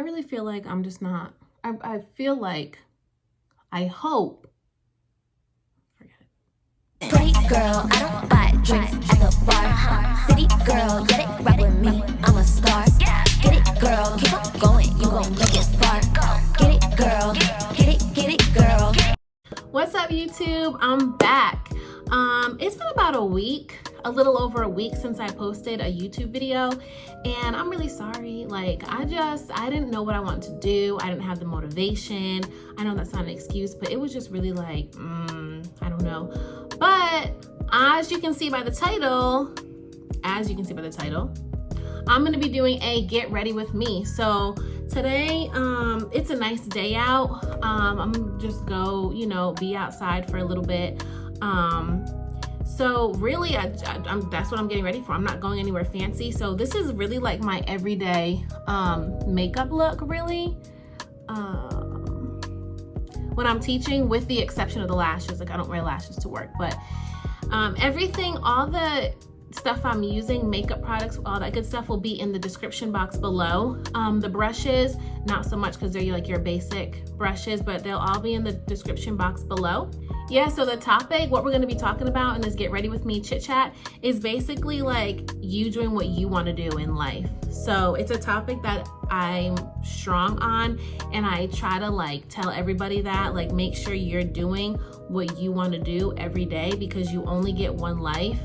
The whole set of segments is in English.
I really feel like I'm just not, I feel like, I hope, forget it. Pretty girl, I don't buy drinks at the bar. City girl, get it right with me, I'm a star. Get it girl, keep on going, you gon' make it far. Get it girl, get it girl. What's up YouTube? I'm back. It's been about a week, a little over a week since I posted a YouTube video, and I'm really sorry. Like, I didn't know what I wanted to do. I didn't have the motivation. I know that's not an excuse, but it was just really like, I don't know. But as you can see by the title, I'm gonna be doing a get ready with me. So today, it's a nice day out. I'm just go, be outside for a little bit. So really, that's what I'm getting ready for. I'm not going anywhere fancy. So this is really like my everyday makeup look, really. When I'm teaching, with the exception of the lashes, like I don't wear lashes to work, but everything, all the stuff I'm using, makeup products, all that good stuff will be in the description box below. The brushes, not so much because they're like your basic brushes, but they'll all be in the description box below. Yeah, so the topic, what we're gonna be talking about in this Get Ready With Me chit chat is basically like you doing what you wanna do in life. So it's a topic that I'm strong on, and I try to like tell everybody that, like, make sure you're doing what you wanna do every day, because you only get one life.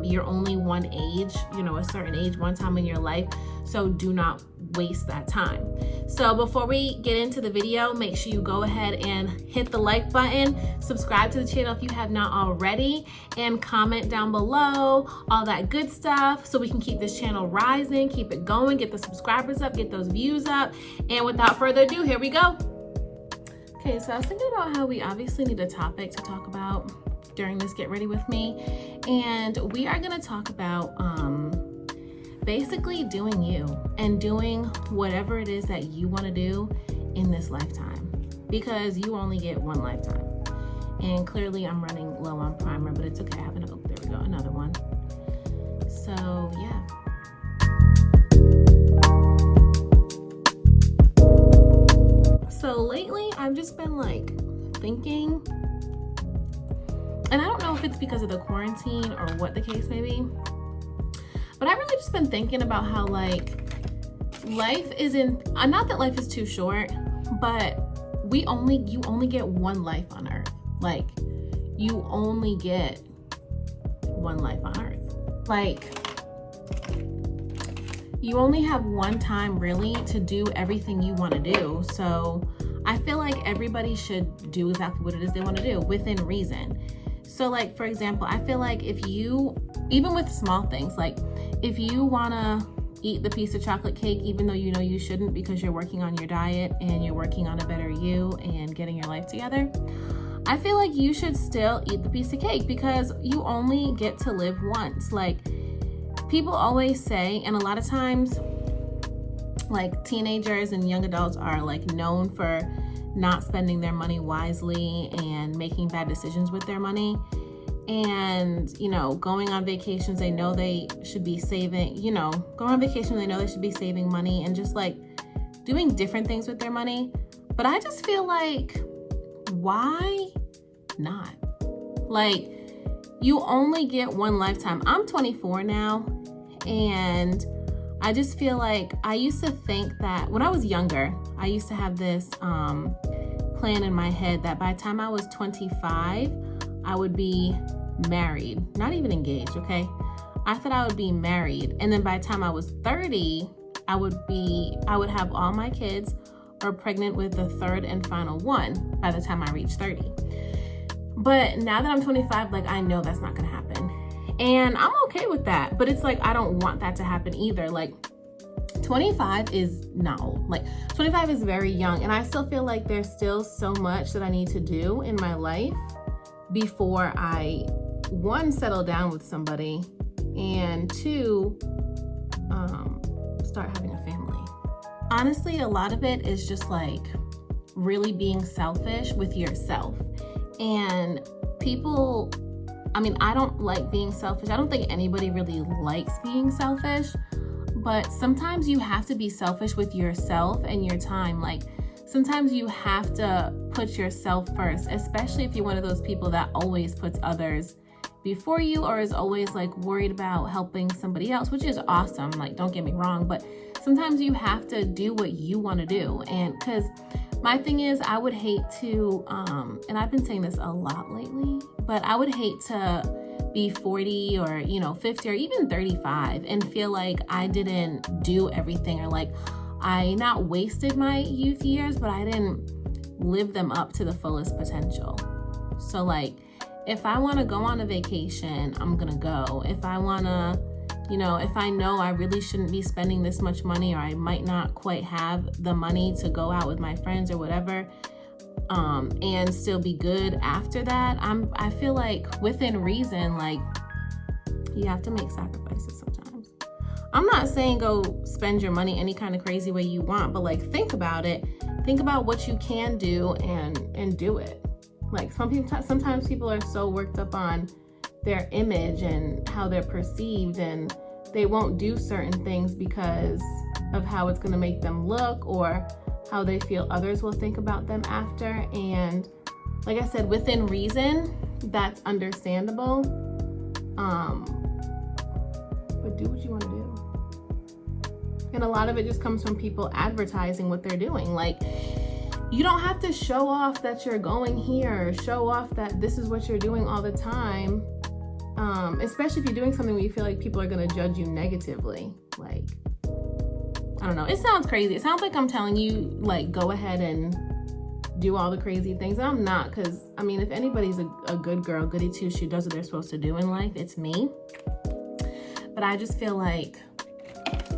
You're only one age, a certain age, one time in your life. So do not waste that time. So before we get into the video, make sure you go ahead and hit the like button, subscribe to the channel if you have not already, and comment down below, all that good stuff, so we can keep this channel rising, keep it going, get the subscribers up, get those views up. And without further ado, here we go. Okay, so I was thinking about how we obviously need a topic to talk about during this Get Ready With Me. And we are gonna talk about basically doing you and doing whatever it is that you want to do in this lifetime, because you only get one lifetime. And clearly I'm running low on primer, but it's okay. I have there we go, another one. So yeah. So lately I've just been like thinking, and I don't know if it's because of the quarantine or what the case may be, but I've really just been thinking about how like life isn't, not that life is too short, but you only get one life on earth. Like, you only get one life on earth. Like, you only have one time really to do everything you want to do. So I feel like everybody should do exactly what it is they want to do within reason. So like, for example, I feel like if you, even with small things, like if you want to eat the piece of chocolate cake, even though you know you shouldn't because you're working on your diet and you're working on a better you and getting your life together, I feel like you should still eat the piece of cake, because you only get to live once. Like, people always say, and a lot of times like teenagers and young adults are like known for not spending their money wisely and making bad decisions with their money. And, going on vacations, they know they should be saving, going on vacation, they know they should be saving money and just like doing different things with their money. But I just feel like, why not? Like, you only get one lifetime. I'm 24 now, and I just feel like I used to think that when I was younger, I used to have this plan in my head that by the time I was 25, I would be married, not even engaged, okay? I thought I would be married, and then by the time I was 30, I would have all my kids or pregnant with the third and final one by the time I reached 30. But now that I'm 25, like, I know that's not gonna happen. And I'm okay with that, but it's like, I don't want that to happen either. Like, 25 is not old. Like, 25 is very young, and I still feel like there's still so much that I need to do in my life before I, one, settle down with somebody, and two, start having a family. Honestly, a lot of it is just like really being selfish with yourself. And people, I mean, I don't like being selfish. I don't think anybody really likes being selfish, but sometimes you have to be selfish with yourself and your time. Like, sometimes you have to put yourself first, especially if you're one of those people that always puts others before you or is always like worried about helping somebody else, which is awesome. Like, don't get me wrong, but sometimes you have to do what you want to do. And because my thing is, I would hate to, and I've been saying this a lot lately, but I would hate to be 40 or, 50 or even 35 and feel like I didn't do everything, or like I not wasted my youth years, but I didn't live them up to the fullest potential. So like, if I want to go on a vacation, I'm going to go. If I want to, if I know I really shouldn't be spending this much money, or I might not quite have the money to go out with my friends or whatever, and still be good after that, I feel like within reason, like, you have to make sacrifices sometimes. I'm not saying go spend your money any kind of crazy way you want, but like, think about it. Think about what you can do and do it. Like, sometimes people are so worked up on their image and how they're perceived, and they won't do certain things because of how it's going to make them look or how they feel others will think about them after. And like I said, within reason, that's understandable. But do what you want to do. And a lot of it just comes from people advertising what they're doing. Like, you don't have to show off that you're going here, show off that this is what you're doing all the time. Especially if you're doing something where you feel like people are going to judge you negatively. Like, I don't know. It sounds crazy. It sounds like I'm telling you, like, go ahead and do all the crazy things. I'm not, because, I mean, if anybody's a good girl, goody two-shoe, does what they're supposed to do in life, it's me. But I just feel like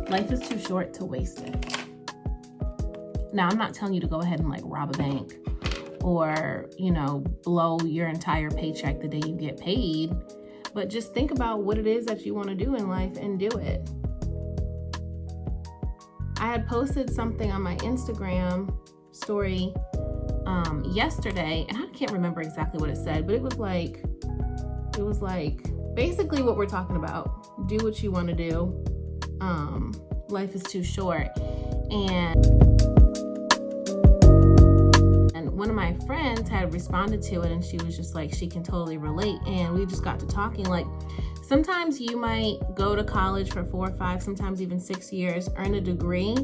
life is too short to waste it. Now, I'm not telling you to go ahead and, like, rob a bank or, blow your entire paycheck the day you get paid. But just think about what it is that you want to do in life and do it. I had posted something on my Instagram story yesterday, and I can't remember exactly what it said, but it was like basically what we're talking about. Do what you want to do. Life is too short. And one of my friends had responded to it, and she was just like, she can totally relate. And we just got to talking, like, sometimes you might go to college for 4 or 5, sometimes even 6 years, earn a degree,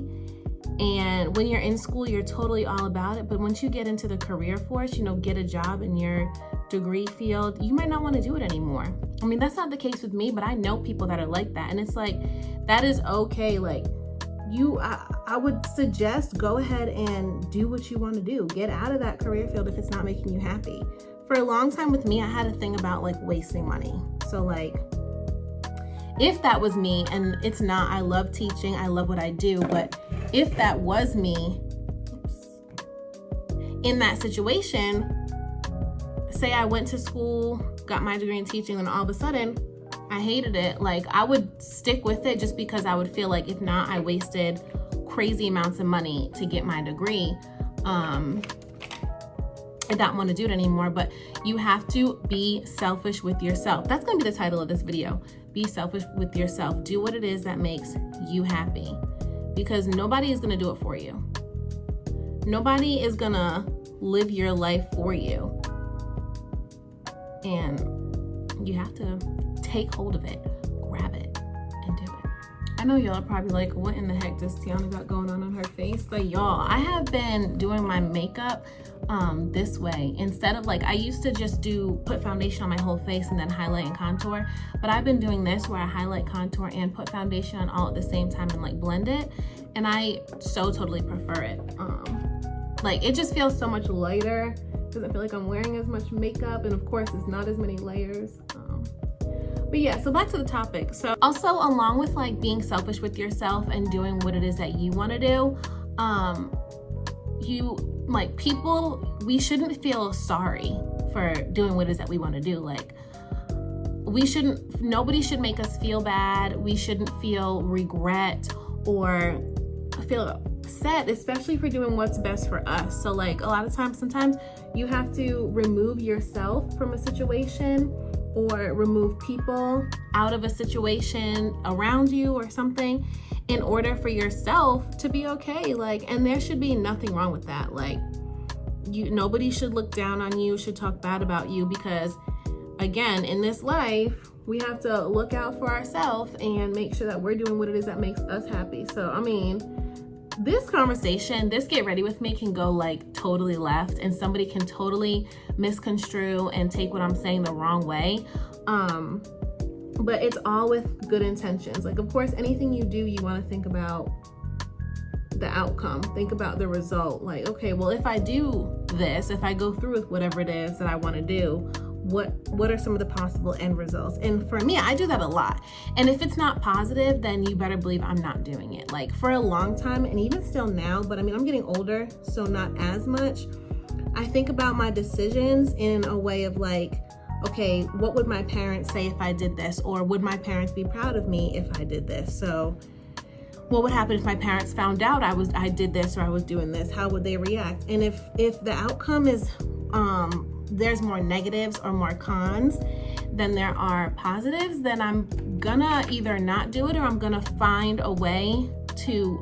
and when you're in school, you're totally all about it. But once you get into the career force, get a job in your degree field, you might not want to do it anymore. I mean, that's not the case with me, but I know people that are like that, and it's like, that is okay. Like, I would suggest go ahead and do what you want to do. Get out of that career field if it's not making you happy. For a long time with me, I had a thing about like wasting money. So like, if that was me, and it's not, I love teaching, I love what I do, but if that was me in that situation, say I went to school, got my degree in teaching, and all of a sudden I hated it, like, I would stick with it just because I would feel like if not, I wasted crazy amounts of money to get my degree. I don't want to do it anymore. But you have to be selfish with yourself. That's going to be the title of this video. Be selfish with yourself. Do what it is that makes you happy, because nobody is going to do it for you. Nobody is going to live your life for you. And you have to take hold of it, grab it, and do it. I know y'all are probably like, what in the heck does Tiana got going on her face? But y'all, I have been doing my makeup this way. Instead of like, I used to just put foundation on my whole face and then highlight and contour. But I've been doing this where I highlight, contour, and put foundation on all at the same time and like blend it. And I so totally prefer it. Like, it just feels so much lighter. Doesn't feel like I'm wearing as much makeup. And of course, it's not as many layers. But yeah, so back to the topic. So also, along with like being selfish with yourself and doing what it is that you want to do, we shouldn't feel sorry for doing what it is that we want to do. Like, nobody should make us feel bad. We shouldn't feel regret or feel upset, especially for doing what's best for us. So like, a lot of times, sometimes you have to remove yourself from a situation, or remove people out of a situation around you or something in order for yourself to be okay. Like, and there should be nothing wrong with that. Like, nobody should look down on you, should talk bad about you, because again, in this life, we have to look out for ourselves and make sure that we're doing what it is that makes us happy. So, I mean, this conversation, this get ready with me can go like totally left, and somebody can totally misconstrue and take what I'm saying the wrong way. But it's all with good intentions. Like, of course, anything you do, you want to think about the outcome, think about the result. Like, okay, well, if I do this, if I go through with whatever it is that I want to do, what are some of the possible end results? And for me, I do that a lot. And if it's not positive, then you better believe I'm not doing it. Like, for a long time, and even still now, but I mean, I'm getting older, so not as much. I think about my decisions in a way of like, okay, what would my parents say if I did this? Or would my parents be proud of me if I did this? So what would happen if my parents found out I did this or I was doing this? How would they react? And if the outcome is there's more negatives or more cons than there are positives, then I'm gonna either not do it, or I'm gonna find a way to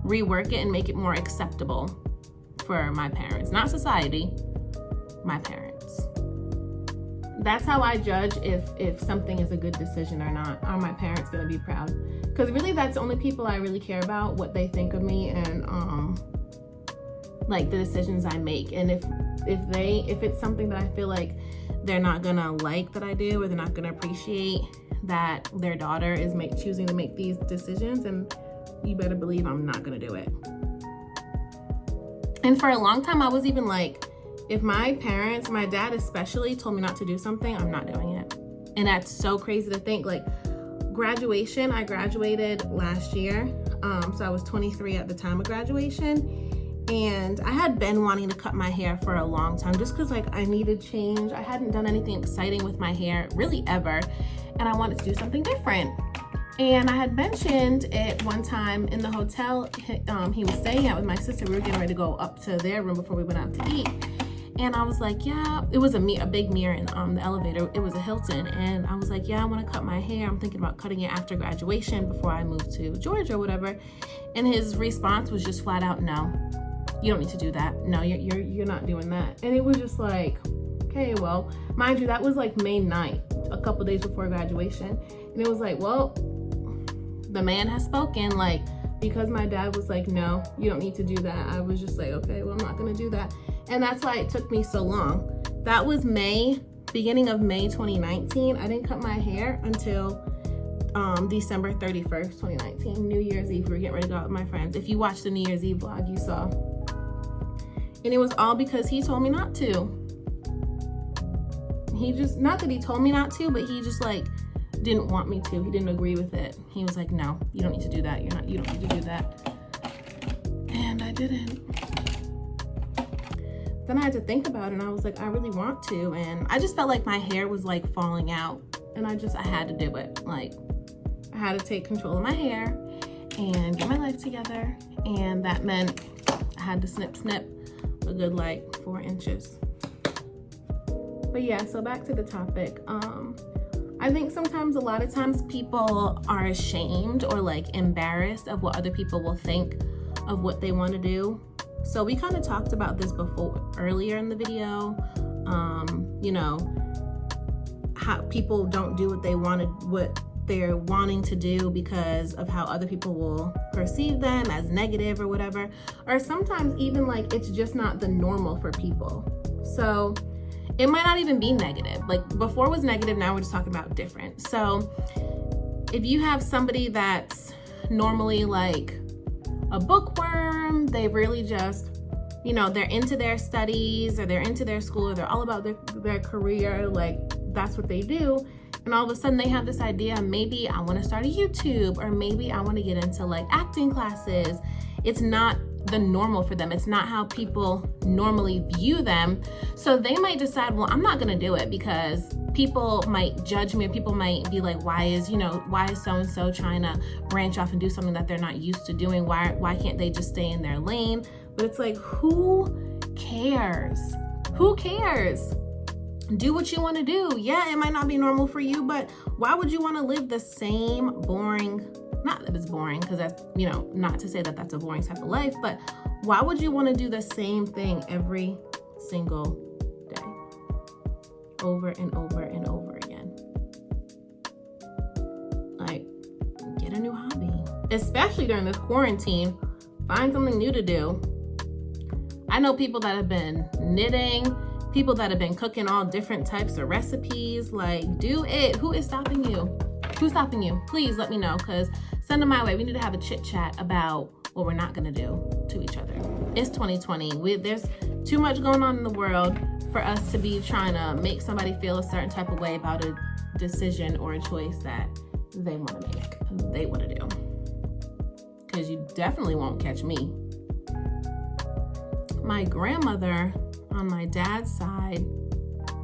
rework it and make it more acceptable for my parents, not society, my parents. That's how I judge if something is a good decision or not. Are my parents gonna be proud? Because really, that's the only people I really care about, what they think of me, and like the decisions I make. And if it's something that I feel like they're not gonna like that I do, or they're not gonna appreciate that their daughter is choosing to make these decisions, and you better believe I'm not gonna do it. And for a long time, I was even like, if my parents, my dad especially, told me not to do something, I'm not doing it. And that's so crazy to think. Like, graduation, I graduated last year, so I was 23 at the time of graduation. And I had been wanting to cut my hair for a long time, just because like I needed change. I hadn't done anything exciting with my hair really ever, and I wanted to do something different. And I had mentioned it one time in the hotel he was staying at with my sister. We were getting ready to go up to their room before we went out to eat. And I was like, yeah, it was a big mirror in the elevator. It was a Hilton. And I was like, yeah, I want to cut my hair. I'm thinking about cutting it after graduation before I move to Georgia or whatever. And his response was just flat out, no, you don't need to do that. No, you're not doing that. And it was just like, okay, well, mind you, that was like May 9th, a couple days before graduation. And it was like, well, the man has spoken. Like, because my dad was like, no, you don't need to do that, I was just like, okay, well, I'm not gonna do that. And that's why it took me so long. That was beginning of May 2019. I didn't cut my hair until December 31st, 2019, New Year's Eve. We were getting ready to go out with my friends. If you watched the New Year's Eve vlog, you saw. And it was all because he told me not to. He just, not that he told me not to, but he just like didn't want me to. He didn't agree with it. He was like, no, you don't need to do that. You don't need to do that. And I didn't. Then I had to think about it, and I was like, I really want to. And I just felt like my hair was like falling out, and I had to do it. Like, I had to take control of my hair and get my life together. And that meant I had to snip a good like 4 inches. But yeah, so back to the topic. I think sometimes, a lot of times, people are ashamed or like embarrassed of what other people will think of what they want to do. So we kind of talked about this earlier in the video. You know, how people don't do what they're wanting to do because of how other people will perceive them as negative or whatever. Or sometimes even like it's just not the normal for people. So it might not even be negative. Like, before was negative, now we're just talking about different. So if you have somebody that's normally like a bookworm, they really just, you know, they're into their studies, or they're into their school, or they're all about their career, like that's what they do. And all of a sudden they have this idea, maybe I want to start a YouTube, or maybe I want to get into like acting classes. It's not the normal for them. It's not how people normally view them. So they might decide, well, I'm not going to do it because people might judge me, or people might be like, why is so-and-so trying to branch off and do something that they're not used to doing? Why can't they just stay in their lane? But it's like, who cares? Who cares? do what you want to do. Yeah, it might not be normal for you, but why would you want to live the same boring, not that it's boring, because that's, you know, not to say that that's a boring type of life, but why would you want to do the same thing every single day, over and over and over again? Like, get a new hobby, especially during this quarantine. Find something new to do. I know people that have been knitting, people that have been cooking all different types of recipes. Like, do it. Who is stopping you? Who's stopping you? Please let me know, because send them my way. We need to have a chit chat about what we're not gonna do to each other. It's 2020. There's too much going on in the world for us to be trying to make somebody feel a certain type of way about a decision or a choice that they want to make, they want to do. Because you definitely won't catch me. My grandmother on my dad's side,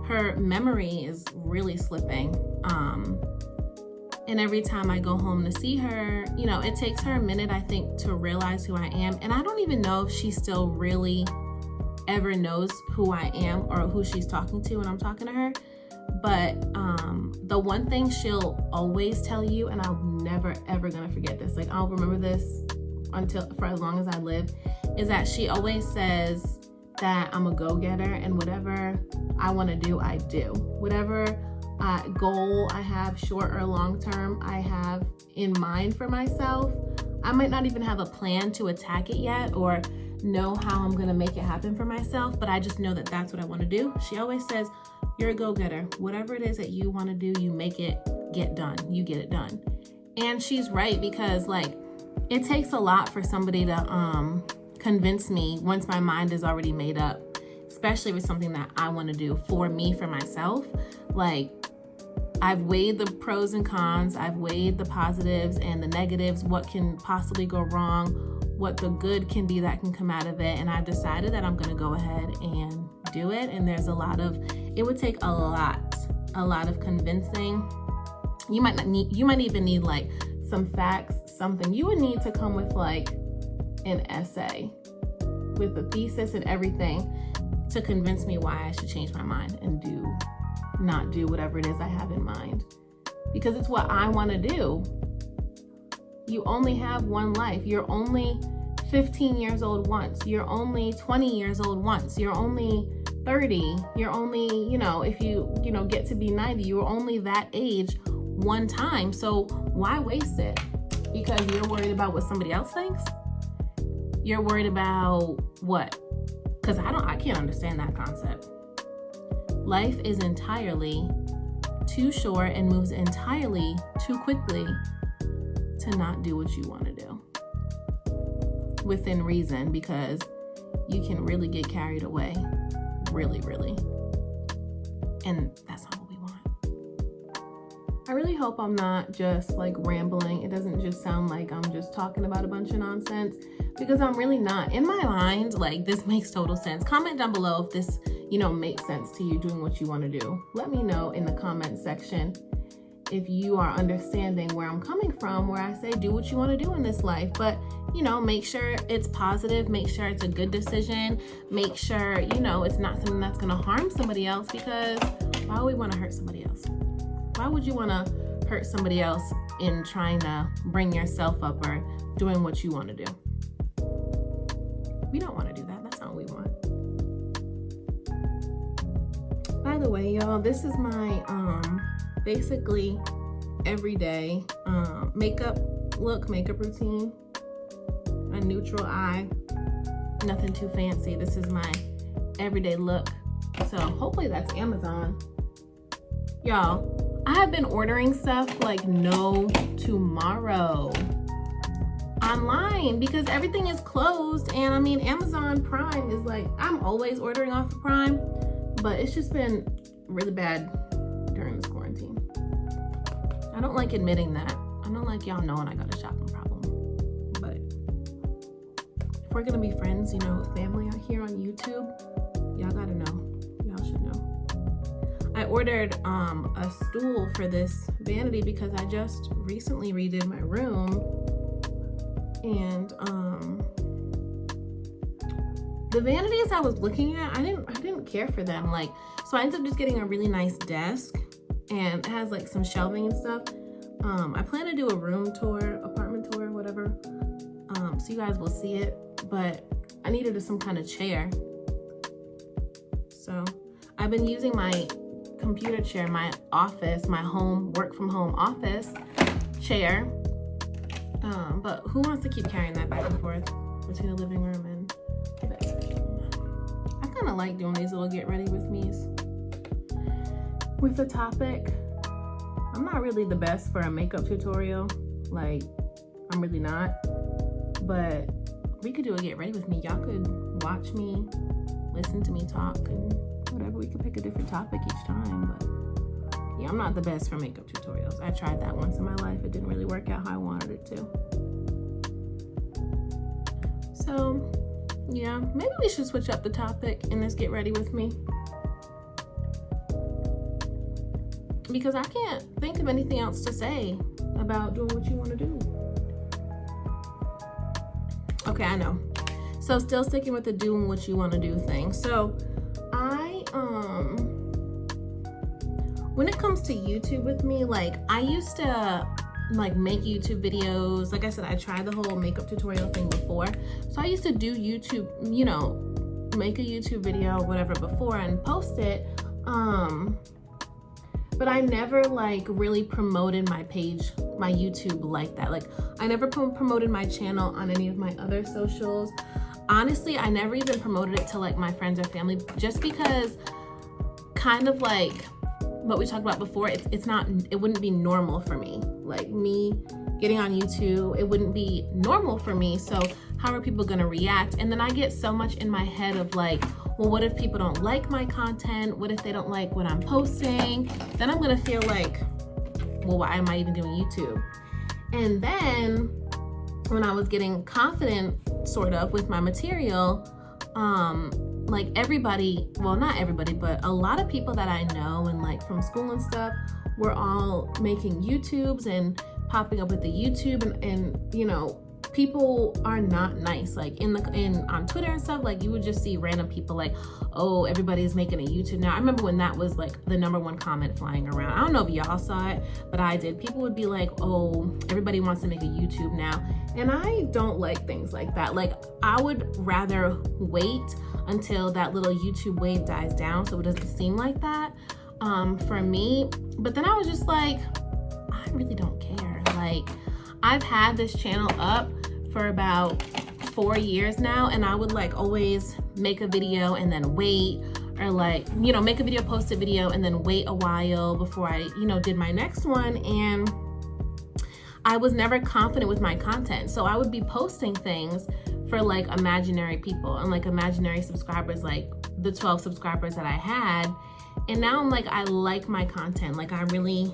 her memory is really slipping. And every time I go home to see her, you know, it takes her a minute, I think, to realize who I am. And I don't even know if she still really ever knows who I am or who she's talking to when I'm talking to her. But the one thing she'll always tell you, and I'm never ever gonna forget this, like I'll remember this for as long as I live, is that she always says that I'm a go-getter, and whatever I want to do, I do. Whatever goal I have, short or long term, I have in mind for myself. I might not even have a plan to attack it yet or know how I'm gonna make it happen for myself, but I just know that that's what I want to do. She always says, you're a go-getter. Whatever it is that you want to do, you make it get done. You get it done. And she's right, because like it takes a lot for somebody to convince me once my mind is already made up, especially with something that I want to do for me, for myself. Like, I've weighed the pros and cons, I've weighed the positives and the negatives, what can possibly go wrong, what the good can be that can come out of it, and I've decided that I'm going to go ahead and do it. And there's it would take a lot of convincing. You might even need like some facts, something. You would need to come with like an essay with a thesis and everything to convince me why I should change my mind and not do whatever it is I have in mind, because it's what I want to do. You only have one life. You're only 15 years old once. You're only 20 years old once. You're only 30. You're only, if you get to be 90, you're only that age one time. So why waste it? Because you're worried about what somebody else thinks? You're worried about what? Because I can't understand that concept. Life is entirely too short and moves entirely too quickly to not do what you want to do. Within reason, because you can really get carried away. Really, really. And that's not what we want. I really hope I'm not just like rambling. It doesn't just sound like I'm just talking about a bunch of nonsense, because I'm really not. In my mind, like, this makes total sense. Comment down below if this, makes sense to you doing what you want to do. Let me know in the comment section if you are understanding where I'm coming from, where I say do what you want to do in this life, but make sure it's positive, make sure it's a good decision, make sure it's not something that's going to harm somebody else, because why would we want to hurt somebody else? Why would you want to hurt somebody else in trying to bring yourself up or doing what you want to do? We don't want to do that. That's not what we want. By the way, y'all, this is my basically everyday makeup routine. A neutral eye, nothing too fancy. This is my everyday look. So hopefully that's Amazon. Y'all, I have been ordering stuff like no tomorrow online because everything is closed. And I mean, Amazon Prime is like, I'm always ordering off of Prime, but it's just been really bad during this quarantine. I don't like admitting that. I don't like y'all knowing I got a shopping problem. But if we're gonna be friends, family out here on YouTube, y'all gotta know. Y'all should know. I ordered a stool for this vanity because I just recently redid my room, and the vanities I was looking at, I didn't care for them. Like, so I ended up just getting a really nice desk, and it has like some shelving and stuff. I plan to do a room tour, apartment tour, whatever. So you guys will see it, but I needed some kind of chair. So I've been using my computer chair, my office, my home, work from home office chair. But who wants to keep carrying that back and forth between the living room and the bedroom? I kind of like doing these little get ready with me's. With the topic, I'm not really the best for a makeup tutorial. Like, I'm really not. But we could do a get ready with me. Y'all could watch me, listen to me talk, and whatever. We could pick a different topic each time. But yeah, I'm not the best for makeup tutorials. I tried that once in my life. It didn't really work out how I wanted it to. So yeah, maybe we should switch up the topic in this get ready with me, because I can't think of anything else to say about doing what you want to do. Okay, I know. So still sticking with the doing what you want to do thing. So when it comes to YouTube with me, like, I used to like make YouTube videos. Like I said, I tried the whole makeup tutorial thing before. So I used to do YouTube, you know, make a YouTube video, whatever, before and post it. But I never like really promoted my page, my YouTube like that. Like, I never promoted my channel on any of my other socials. Honestly, I never even promoted it to like my friends or family, just because kind of like what we talked about before, it wouldn't be normal for me. Like, me getting on YouTube, it wouldn't be normal for me. So how are people gonna react? And then I get so much in my head of like, well, what if people don't like my content? What if they don't like what I'm posting? Then I'm gonna feel like, well, why am I even doing YouTube? And then when I was getting confident sort of with my material, like everybody, well, not everybody, but a lot of people that I know and like from school and stuff were all making YouTubes and popping up with the YouTube, and you know, people are not nice. Like on Twitter and stuff, like you would just see random people like, oh, everybody's making a YouTube now. I remember when that was like the #1 comment flying around. I don't know if y'all saw it, but I did. People would be like, oh, everybody wants to make a YouTube now. And I don't like things like that. Like, I would rather wait until that little YouTube wave dies down so it doesn't seem like that for me. But then I was just like, I really don't care. Like, I've had this channel up for about 4 years now, and I would like always make a video and then wait, or like, you know, make a video, post a video, and then wait a while before I, you know, did my next one. And I was never confident with my content. So I would be posting things for like imaginary people and like imaginary subscribers, like the 12 subscribers that I had. And now I'm like, I like my content. Like, I really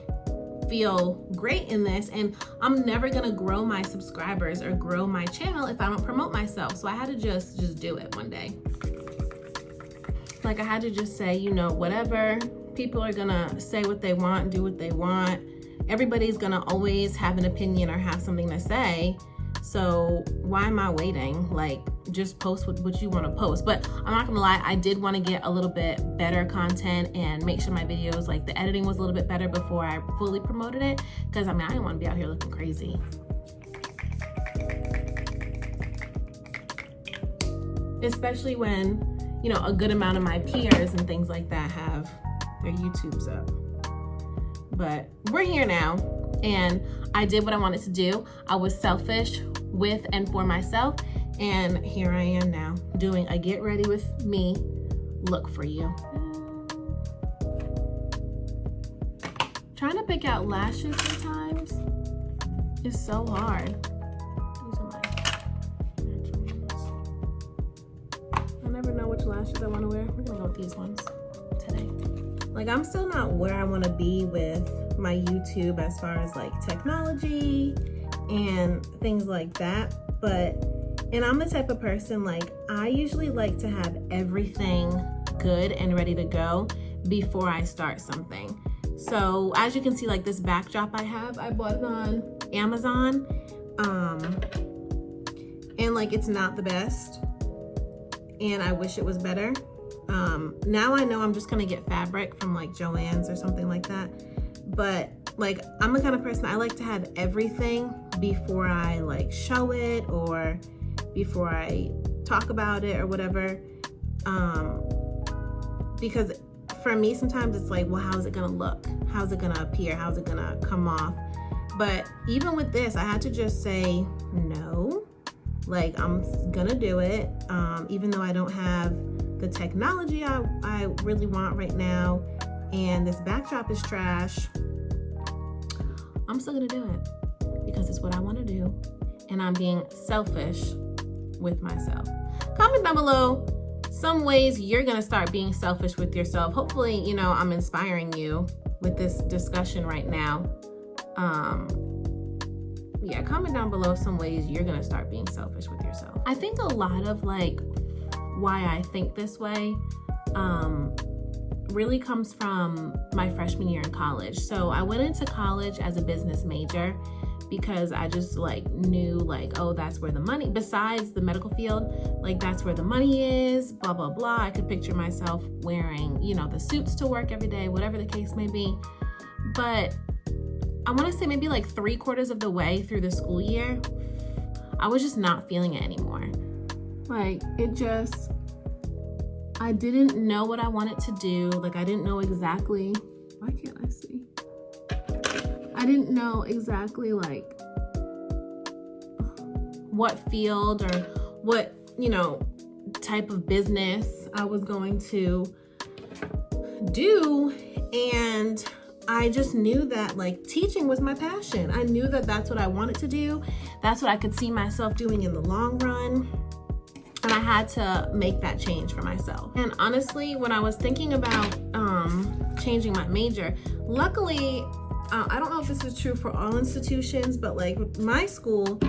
feel great in this, and I'm never gonna grow my subscribers or grow my channel if I don't promote myself. So I had to just do it one day. Like, I had to just say, you know, whatever, people are gonna say what they want, do what they want. Everybody's gonna always have an opinion or have something to say. So why am I waiting? Like, just post what you want to post. But I'm not gonna lie, I did want to get a little bit better content and make sure my videos, like the editing was a little bit better before I fully promoted it. Because I mean, I didn't want to be out here looking crazy. Especially when, you know, a good amount of my peers and things like that have their YouTubes up. But we're here now, and I did what I wanted to do. I was selfish with and for myself, and here I am now doing a get ready with me look for you. Trying to pick out lashes sometimes is so hard. These are my natural ones. I never know which lashes I want to wear. We're gonna go with these ones today. Like, I'm still not where I want to be with my YouTube as far as like technology and things like that, and I'm the type of person, like, I usually like to have everything good and ready to go before I start something. So as you can see, like this backdrop I bought it on Amazon, and like, it's not the best, and I wish it was better. Now I know I'm just gonna get fabric from like Joann's or something like that. But like, I'm the kind of person, I like to have everything before I like show it or before I talk about it or whatever. Because for me, sometimes it's like, well, how's it gonna look? How's it gonna appear? How's it gonna come off? But even with this, I had to just say no. Like, I'm gonna do it, even though I don't have the technology I really want right now, and this backdrop is trash. I'm still gonna do it because it's what I want to do, and I'm being selfish with myself. Comment down below some ways you're gonna start being selfish with yourself. Hopefully, you know, I'm inspiring you with this discussion right now. Yeah, comment down below some ways you're gonna start being selfish with yourself. I think a lot of like why I think this way really comes from my freshman year in college. So I went into college as a business major because I just like knew like, oh, that's where the money, besides the medical field, like that's where the money is, blah, blah, blah. I could picture myself wearing, you know, the suits to work every day, whatever the case may be. But I want to say maybe like 3/4 of the way through the school year, I was just not feeling it anymore. Like, it just, I didn't know what I wanted to do. Like, I didn't know exactly, why can't I see? I didn't know exactly like what field or what, you know, type of business I was going to do. And I just knew that like teaching was my passion. I knew that that's what I wanted to do. That's what I could see myself doing in the long run. And I had to make that change for myself. And honestly, when I was thinking about changing my major, luckily, I don't know if this is true for all institutions, but like my school,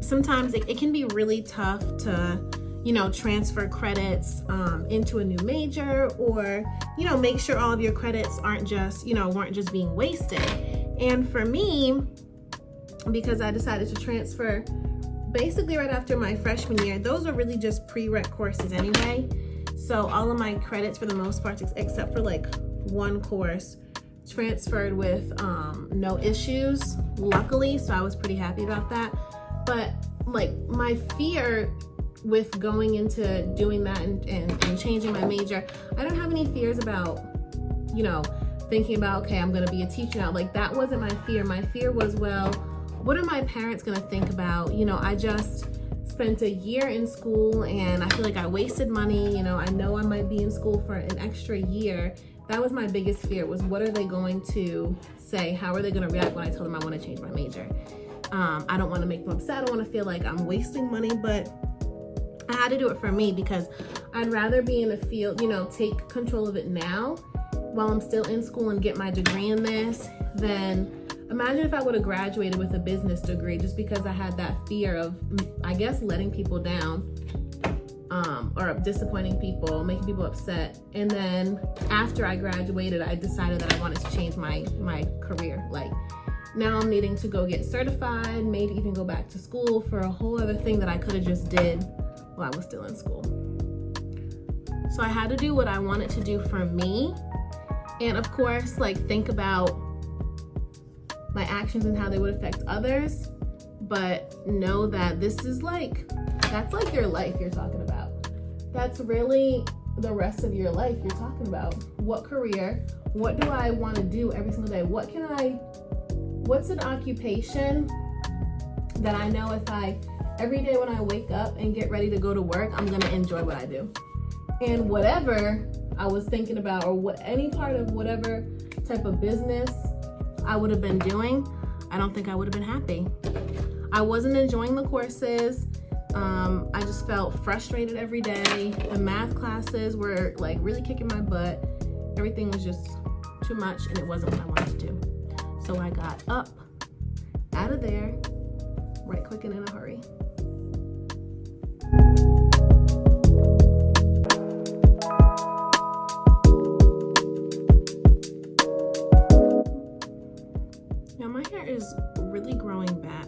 sometimes it can be really tough to, you know, transfer credits into a new major, or, you know, make sure all of your credits aren't just, you know, weren't just being wasted. And for me, because I decided to transfer basically right after my freshman year, those are really just prereq courses anyway. So all of my credits for the most part, except for like one course, transferred with no issues, luckily. So I was pretty happy about that. But like my fear with going into doing that and changing my major, I don't have any fears about, you know, thinking about, okay, I'm gonna be a teacher now. Like, that wasn't my fear. My fear was, well, what are my parents gonna think about? You know, I just spent a year in school and I feel like I wasted money. You know I might be in school for an extra year. That was my biggest fear, was what are they going to say? How are they gonna react when I tell them I wanna change my major? I don't wanna make them upset. I don't wanna feel like I'm wasting money, but I had to do it for me because I'd rather be in a field, you know, take control of it now while I'm still in school and get my degree in this, than imagine if I would have graduated with a business degree just because I had that fear of, I guess, letting people down, or disappointing people, making people upset. And then after I graduated, I decided that I wanted to change my career. Like, now I'm needing to go get certified, maybe even go back to school for a whole other thing that I could have just did while I was still in school. So I had to do what I wanted to do for me. And of course, like, think about my actions and how they would affect others, but know that this is like, that's like your life you're talking about. That's really the rest of your life you're talking about. What career? What do I want to do every single day? What's an occupation that I know if every day when I wake up and get ready to go to work, I'm gonna enjoy what I do. And whatever I was thinking about, or any part of whatever type of business I would have been doing, I don't think I would have been happy. I wasn't enjoying the courses. I just felt frustrated every day. The math classes were like really kicking my butt. Everything was just too much and it wasn't what I wanted to do. So I got up out of there right quick and in a hurry. Now my hair is really growing back.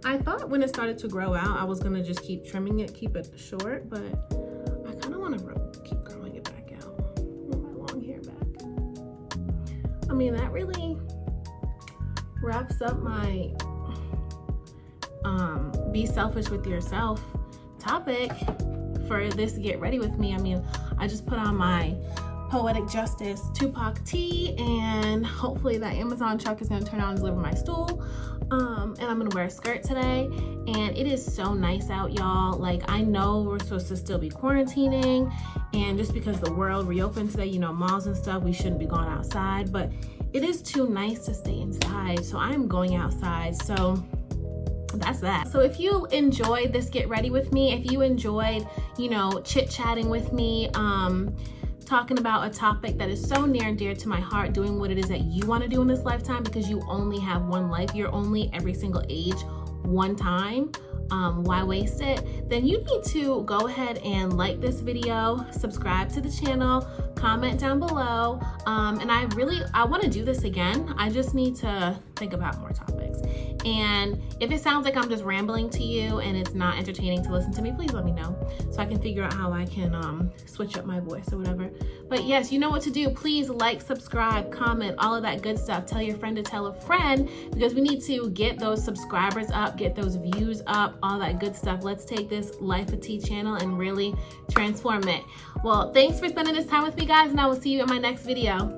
I thought when it started to grow out, I was gonna just keep trimming it, keep it short, but I kind of want to keep growing it back out. I want my long hair back. I mean, that really wraps up my be selfish with yourself topic for this get ready with me. I mean, I just put on my Poetic Justice Tupac tee, and hopefully that Amazon truck is going to turn out and deliver my stool. And I'm going to wear a skirt today, and it is so nice out, y'all. Like, I know we're supposed to still be quarantining, and just because the world reopened today, you know, malls and stuff, we shouldn't be going outside, but it is too nice to stay inside, so I'm going outside. So that's that. So if you enjoyed this get ready with me, if you enjoyed, you know, chit-chatting with me, talking about a topic that is so near and dear to my heart, doing what it is that you want to do in this lifetime, because you only have one life, you're only every single age one time, why waste it? Then you need to go ahead and like this video, subscribe to the channel, comment down below, and I want to do this again. I just need to think about more topics. And if it sounds like I'm just rambling to you and it's not entertaining to listen to me, please let me know so I can figure out how I can switch up my voice or whatever. But yes, you know what to do. Please like, subscribe, comment, all of that good stuff. Tell your friend to tell a friend, because we need to get those subscribers up, get those views up, all that good stuff. Let's take this Life of Tea channel and really transform it. Well, thanks for spending this time with me, guys, and I will see you in my next video.